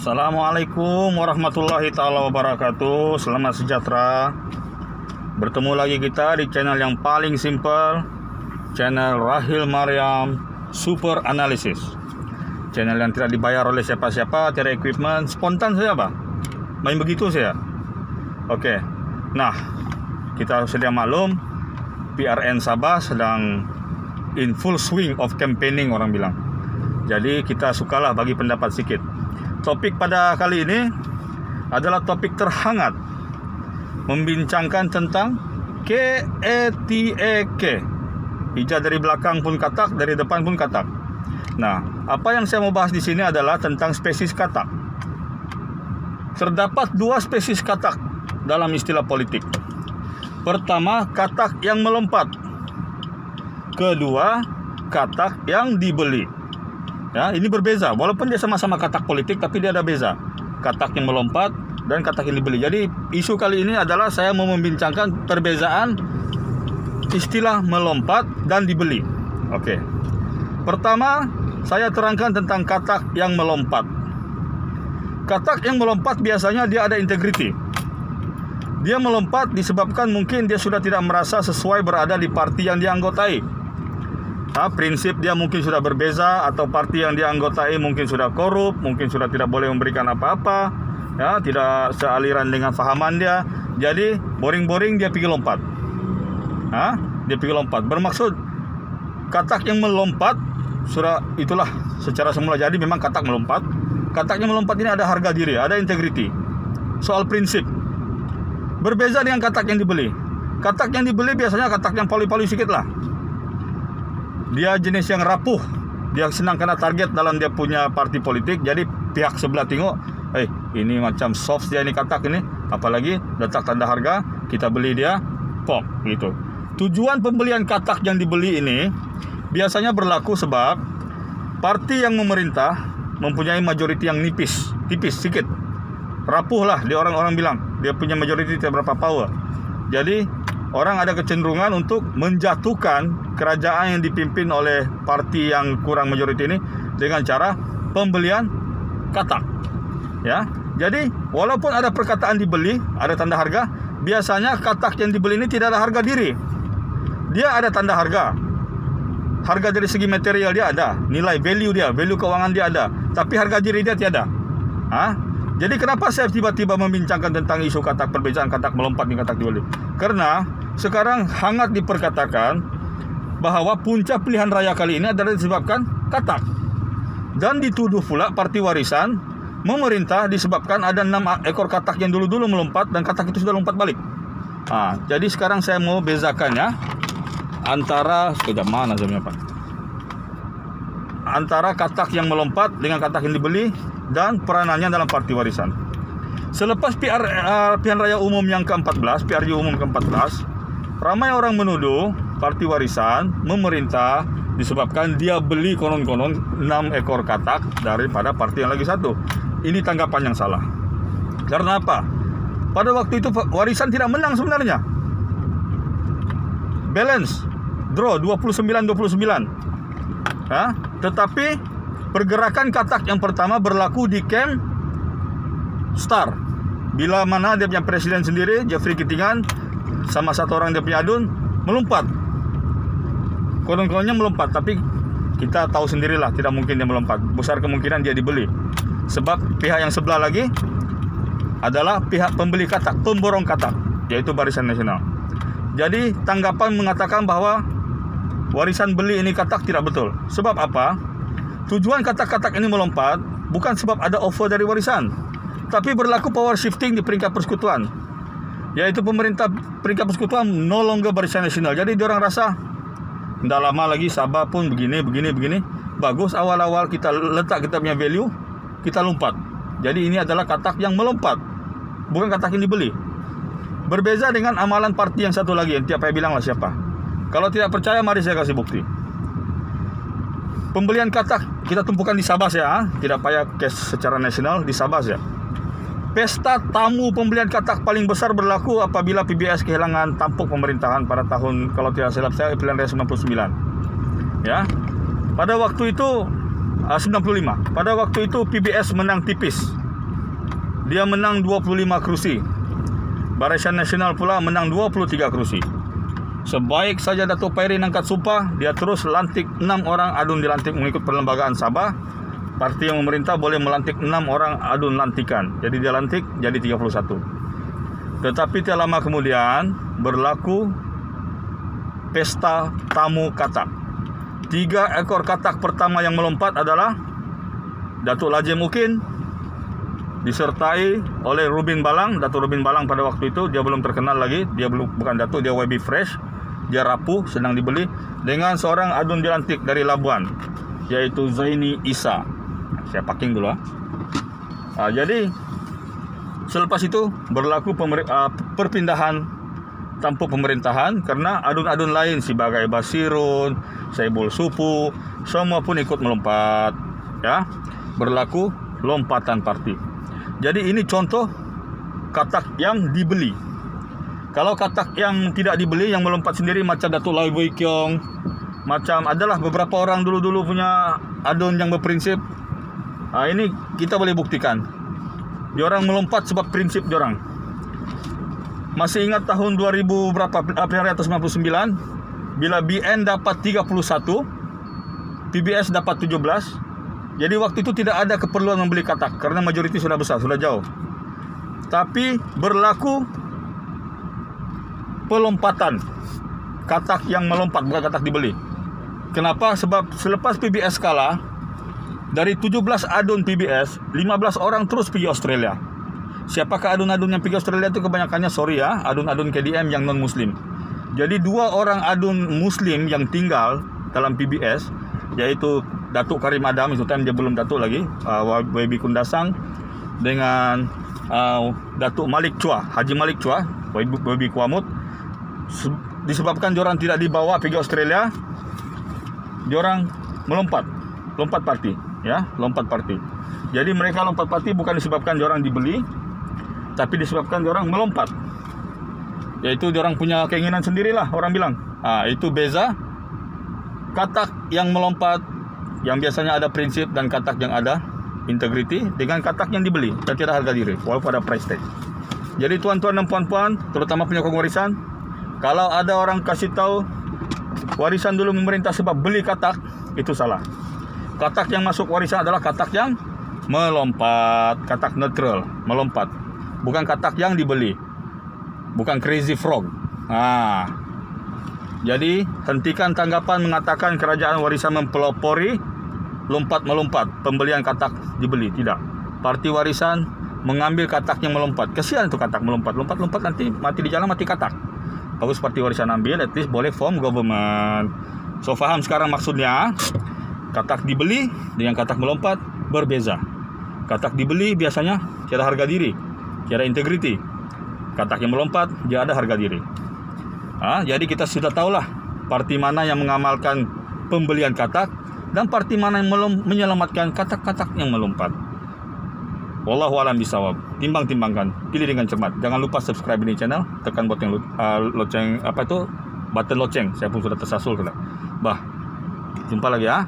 Assalamualaikum warahmatullahi ta'ala wabarakatuh. Selamat sejahtera. Bertemu lagi kita di channel yang paling simple, channel Rahil Maryam Super Analysis. Channel yang tidak dibayar oleh siapa-siapa, tidak equipment, spontan saja Pak. Main begitu saya. Oke. Nah, kita sedia maklum PRN Sabah sedang in full swing of campaigning, orang bilang. Jadi kita sukalah bagi pendapat sedikit. Topik pada kali ini adalah topik terhangat, membincangkan tentang KETAK. Ija dari belakang pun katak, dari depan pun katak. Nah, apa yang saya mau bahas di sini adalah tentang spesies katak. Terdapat dua spesies katak dalam istilah politik. Pertama, katak yang melompat. Kedua, katak yang dibeli. Ya, ini berbeza. Walaupun dia sama-sama katak politik, tapi dia ada beza. Katak yang melompat dan katak yang dibeli. Jadi isu kali ini adalah saya mau membincangkan perbezaan istilah melompat dan dibeli. Oke. Pertama, saya terangkan tentang katak yang melompat. Katak yang melompat biasanya dia ada integriti. Dia melompat disebabkan mungkin dia sudah tidak merasa sesuai berada di parti yang dia anggotai. Prinsip dia mungkin sudah berbeza, atau parti yang dia anggotai mungkin sudah korup, mungkin sudah tidak boleh memberikan apa-apa, ya, tidak sealiran dengan fahaman dia. Jadi boring-boring dia pergi lompat. Dia pergi lompat. Bermaksud katak yang melompat sudah itulah secara semula jadi memang katak melompat. Katak yang melompat ini ada harga diri, ada integriti. Soal prinsip. Berbeza dengan katak yang dibeli. Katak yang dibeli biasanya katak yang poli-poli sedikit lah. Dia jenis yang rapuh. Dia senang kena target dalam dia punya parti politik. Jadi pihak sebelah tengok, ini macam soft dia ini katak ini. Apalagi letak tanda harga, kita beli dia, pop gitu. Tujuan pembelian katak yang dibeli ini biasanya berlaku sebab parti yang memerintah mempunyai majoriti yang tipis sedikit. Rapuh lah, dia orang-orang bilang. Dia punya majoriti tidak berapa power. Jadi orang ada kecenderungan untuk menjatuhkan kerajaan yang dipimpin oleh parti yang kurang majoriti ini dengan cara pembelian katak. Ya, jadi walaupun ada perkataan dibeli, ada tanda harga, biasanya katak yang dibeli ini tidak ada harga diri. Dia ada tanda harga. Harga dari segi material dia ada, nilai value keuangan dia ada, tapi harga diri dia tiada. Jadi kenapa saya tiba-tiba membincangkan tentang isu katak, perbezaan katak melompat dan katak dibeli? Karena sekarang hangat diperkatakan bahwa puncak pilihan raya kali ini adalah disebabkan katak. Dan dituduh pula parti warisan memerintah disebabkan ada 6 ekor katak yang dulu-dulu melompat dan katak itu sudah lompat balik. Jadi sekarang saya mau bezakannya antara antara katak yang melompat dengan katak yang dibeli dan peranannya dalam parti warisan. Selepas pilihan raya umum yang ke-14, PRU umum ke-14, ramai orang menuduh parti warisan memerintah disebabkan dia beli konon-konon 6 ekor katak daripada parti yang lagi satu. Ini tanggapan yang salah. Karena apa? Pada waktu itu warisan tidak menang sebenarnya. Balance, draw 29-29. Tetapi pergerakan katak yang pertama berlaku di camp Star. Bila mana dia punya presiden sendiri, Jeffrey Kitingan, sama satu orang dia punya adun, melompat. Konon-kononnya melompat, tapi kita tahu sendirilah tidak mungkin dia melompat. Besar kemungkinan dia dibeli. Sebab pihak yang sebelah lagi adalah pihak pembeli katak, pemborong katak, yaitu Barisan Nasional. Jadi tanggapan mengatakan bahwa warisan beli ini katak tidak betul. Sebab apa? Tujuan katak-katak ini melompat bukan sebab ada offer dari warisan, tapi berlaku power shifting di peringkat persekutuan, yaitu pemerintah peringkat persekutuan no longer Barisan Nasional. Jadi diorang rasa tidak lama lagi Sabah pun begini. Bagus awal-awal kita letak kita punya value, kita lompat. Jadi ini adalah katak yang melompat, bukan katak yang dibeli. Berbeza dengan amalan parti yang satu lagi yang tiap payah bilang lah siapa. Kalau tidak percaya, mari saya kasih bukti. Pembelian katak kita tumpukan di Sabah ya, tidak payah cash secara nasional, di Sabah ya. Pesta tamu pembelian katak paling besar berlaku apabila PBS kehilangan tampuk pemerintahan pada tahun, kalau tidak silap saya, pilihan raya 99. Ya. Pada waktu itu 95. Pada waktu itu PBS menang tipis dia menang 25 kerusi. Barisan Nasional pula menang 23 kerusi. Sebaik saja Datuk Pairin angkat sumpah, dia terus lantik 6 orang adun dilantik mengikut Perlembagaan Sabah. Parti yang memerintah boleh melantik 6 orang adun lantikan. Jadi dia lantik jadi 31. Tetapi tidak lama kemudian berlaku pesta tamu katak. 3 ekor katak pertama yang melompat adalah Datuk Lajim Ukin disertai oleh Rubin Balang. Datuk Rubin Balang pada waktu itu dia belum terkenal lagi, dia bukan Datuk, dia YB Fresh, dia rapuh, senang dibeli, dengan seorang adun dilantik dari Labuan yaitu Zaini Isa. Saya packing dulu jadi selepas itu berlaku perpindahan tampuk pemerintahan karena adun-adun lain sebagai Basirun, Saibul Supu semua pun ikut melompat, ya. Berlaku lompatan parti. Jadi ini contoh katak yang dibeli. Kalau katak yang tidak dibeli, yang melompat sendiri macam Datuk Lai Boy Kiong, macam adalah beberapa orang dulu-dulu punya adun yang berprinsip. Ini kita boleh buktikan. Diorang melompat sebab prinsip diorang. Masih ingat tahun 2000 berapa 1999 bila BN dapat 31, PBS dapat 17. Jadi waktu itu tidak ada keperluan membeli katak karena majoriti sudah besar, sudah jauh. Tapi berlaku pelompatan. Katak yang melompat, bukan katak dibeli. Kenapa? Sebab selepas PBS kalah, dari 17 adun PBS, 15 orang terus pergi Australia. Siapakah adun-adun yang pergi Australia itu? Kebanyakannya, adun-adun KDM yang non-Muslim. Jadi 2 orang adun Muslim yang tinggal dalam PBS, yaitu Datuk Karim Adam, itu time dia belum Datuk lagi, YB Kundasang, dengan Datuk Malik Chua, Haji Malik Chua, YB Kuamut. Disebabkan diorang tidak dibawa pergi Australia, diorang lompat parti, ya, lompat parti. Jadi mereka lompat parti bukan disebabkan diorang dibeli, tapi disebabkan diorang melompat. Yaitu diorang punya keinginan sendirilah, orang bilang. Itu beza katak yang melompat, yang biasanya ada prinsip dan katak yang ada integrity, dengan katak yang dibeli dan tidak harga diri walaupun ada price tag. Jadi tuan-tuan dan puan-puan, terutama penyokong warisan, kalau ada orang kasih tahu warisan dulu memerintah sebab beli katak, itu salah. Katak yang masuk warisan adalah katak yang melompat, katak neutral, melompat, bukan katak yang dibeli, bukan crazy frog. Jadi hentikan tanggapan mengatakan kerajaan warisan mempelopori lompat-melompat pembelian katak dibeli. Tidak. Parti warisan mengambil katak yang melompat. Kesian itu katak melompat, lompat nanti mati di jalan, mati katak. Bagus parti warisan ambil, at least boleh form government. So faham sekarang maksudnya? Katak dibeli dengan katak melompat berbeza. Katak dibeli biasanya tiada harga diri, tiada integrity. Katak yang melompat dia ada harga diri. Jadi kita sudah tahulah parti mana yang mengamalkan pembelian katak dan parti mana yang menyelamatkan katak-katak yang melompat. Wallahu a'lam bishawab. Timbang-timbangkan, pilih dengan cermat. Jangan lupa subscribe ini channel, tekan button loceng button loceng. Saya pun sudah tersasul sudah. Jumpa lagi ya.